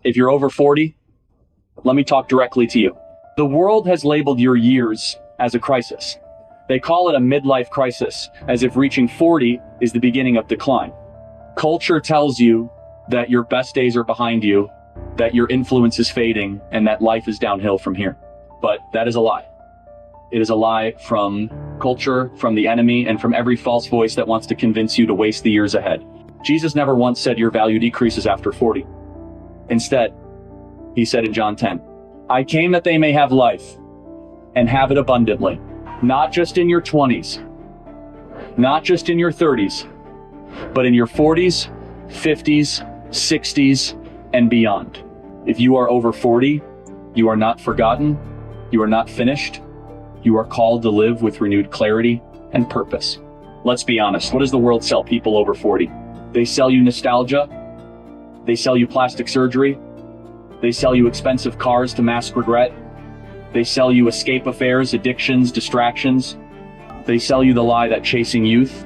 If you're over 40, let me talk directly to you. The world has labeled your years as a crisis. They call it a midlife crisis, as if reaching 40 is the beginning of decline. Culture tells you that your best days are behind you, that your influence is fading, and that life is downhill from here. But that is a lie. It is a lie from culture, from the enemy, and from every false voice that wants to convince you to waste the years ahead. Jesus never once said your value decreases after 40. Instead, he said in John 10, I came that they may have life and have it abundantly, not just in your 20s, not just in your 30s, but in your 40s, 50s, 60s, and beyond. If you are over 40, you are not forgotten, you are not finished, you are called to live with renewed clarity and purpose. Let's be honest, what does the world sell people over 40? They sell you nostalgia, they sell you plastic surgery, they sell you expensive cars to mask regret, they sell you escape affairs, addictions, distractions. They sell you the lie that chasing youth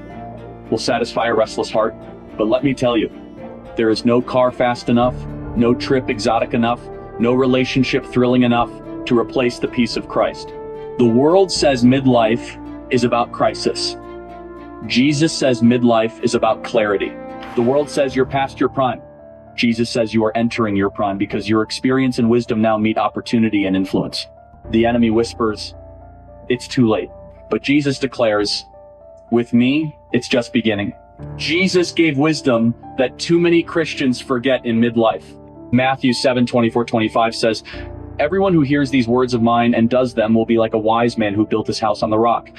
will satisfy a restless heart. But let me tell you, there is no car fast enough, no trip exotic enough, no relationship thrilling enough to replace the peace of Christ. The world says midlife is about crisis. Jesus says midlife is about clarity. The world says you're past your prime. Jesus says you are entering your prime because your experience and wisdom now meet opportunity and influence. The enemy whispers, it's too late. But Jesus declares, with me, it's just beginning. Jesus gave wisdom that too many Christians forget in midlife. Matthew 7:24-25 says, everyone who hears these words of mine and does them will be like a wise man who built his house on the rock.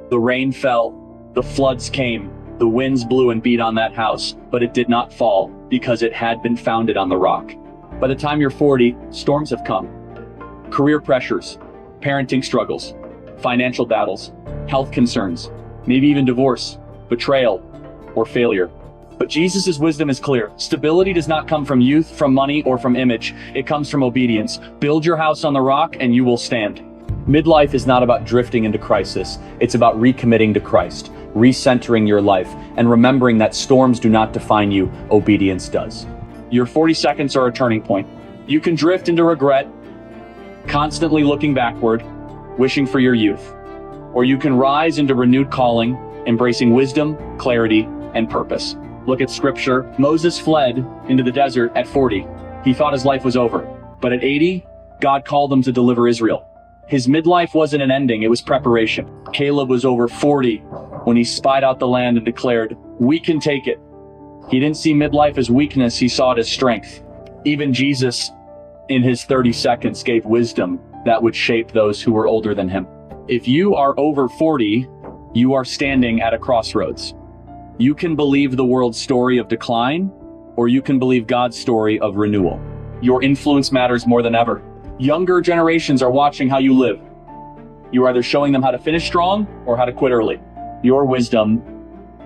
The rain fell, the floods came, the winds blew and beat on that house, but it did not fall because it had been founded on the rock. By the time you're 40, storms have come. Career pressures, parenting struggles, financial battles, health concerns, maybe even divorce, betrayal, or failure. But Jesus' wisdom is clear. Stability does not come from youth, from money, or from image. It comes from obedience. Build your house on the rock and you will stand. Midlife is not about drifting into crisis. It's about recommitting to Christ, recentering your life, and remembering that storms do not define you, obedience does. Your 40 seconds are a turning point. You can drift into regret, constantly looking backward, wishing for your youth. Or you can rise into renewed calling, embracing wisdom, clarity, and purpose. Look at scripture. Moses fled into the desert at 40. He thought his life was over. But at 80, God called him to deliver Israel. His midlife wasn't an ending, it was preparation. Caleb was over 40 when he spied out the land and declared, we can take it. He didn't see midlife as weakness, he saw it as strength. Even Jesus, in his 30 seconds, gave wisdom that would shape those who were older than him. If you are over 40, you are standing at a crossroads. You can believe the world's story of decline, or you can believe God's story of renewal. Your influence matters more than ever. Younger generations are watching how you live. You're either showing them how to finish strong or how to quit early. Your wisdom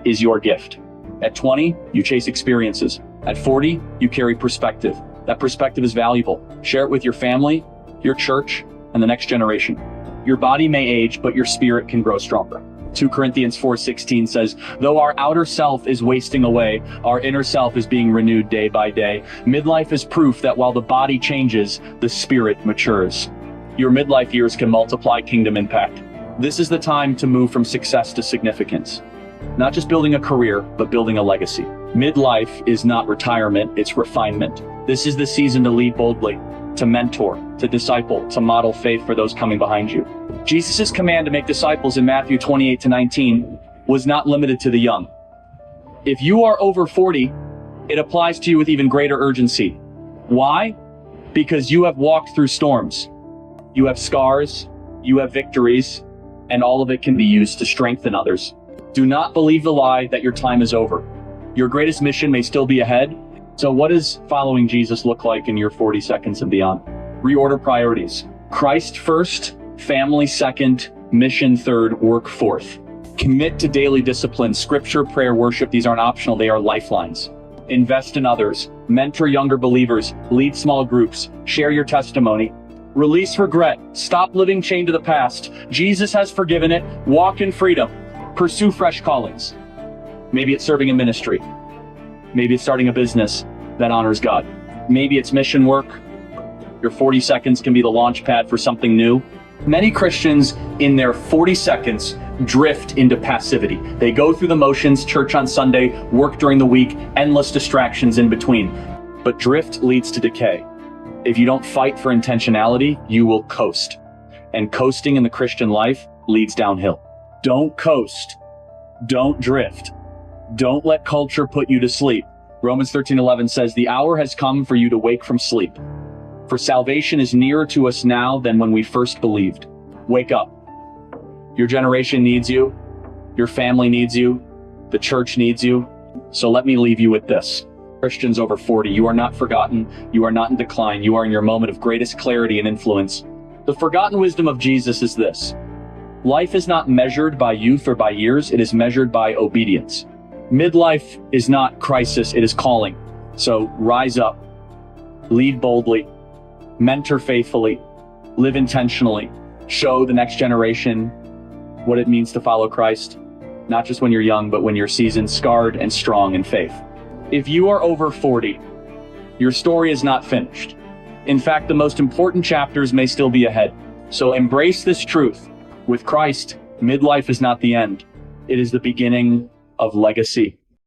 is your gift. At 20, you chase experiences. At 40, you carry perspective. That perspective is valuable. Share it with your family, your church, and the next generation. Your body may age, but your spirit can grow stronger. 2 Corinthians 4:16 says, though our outer self is wasting away, our inner self is being renewed day by day. Midlife is proof that while the body changes, the spirit matures. Your midlife years can multiply kingdom impact. This is the time to move from success to significance. Not just building a career, but building a legacy. Midlife is not retirement, it's refinement. This is the season to lead boldly, to mentor, to disciple, to model faith for those coming behind you. Jesus' command to make disciples in Matthew 28-19 was not limited to the young. If you are over 40, it applies to you with even greater urgency. Why? Because you have walked through storms. You have scars, you have victories, and all of it can be used to strengthen others. Do not believe the lie that your time is over. Your greatest mission may still be ahead. So what does following Jesus look like in your 40 seconds and beyond? Reorder priorities. Christ first, family second, mission third, work fourth. Commit to daily discipline, scripture, prayer, worship. These aren't optional, they are lifelines. Invest in others, mentor younger believers, lead small groups, share your testimony. Release regret, stop living chained to the past. Jesus has forgiven it, walk in freedom. Pursue fresh callings. Maybe it's serving in ministry. Maybe it's starting a business that honors God. Maybe it's mission work. Your 40 seconds can be the launch pad for something new. Many Christians in their 40 seconds drift into passivity. They go through the motions, church on Sunday, work during the week, endless distractions in between. But drift leads to decay. If you don't fight for intentionality, you will coast. And coasting in the Christian life leads downhill. Don't coast. Don't drift. Don't let culture put you to sleep. Romans 13:11 says, "The hour has come for you to wake from sleep. For salvation is nearer to us now than when we first believed." Wake up. Your generation needs you. Your family needs you. The church needs you. So let me leave you with this. Christians over 40, you are not forgotten. You are not in decline. You are in your moment of greatest clarity and influence. The forgotten wisdom of Jesus is this: life is not measured by youth or by years. It is measured by obedience. Midlife is not crisis. It is calling. So rise up. Lead boldly. Mentor faithfully. Live intentionally. Show the next generation what it means to follow Christ, not just when you're young, but when you're seasoned, scarred, and strong in faith. If you are over 40, your story is not finished. In fact, the most important chapters may still be ahead. So embrace this truth. With Christ, midlife is not the end. It is the beginning of legacy.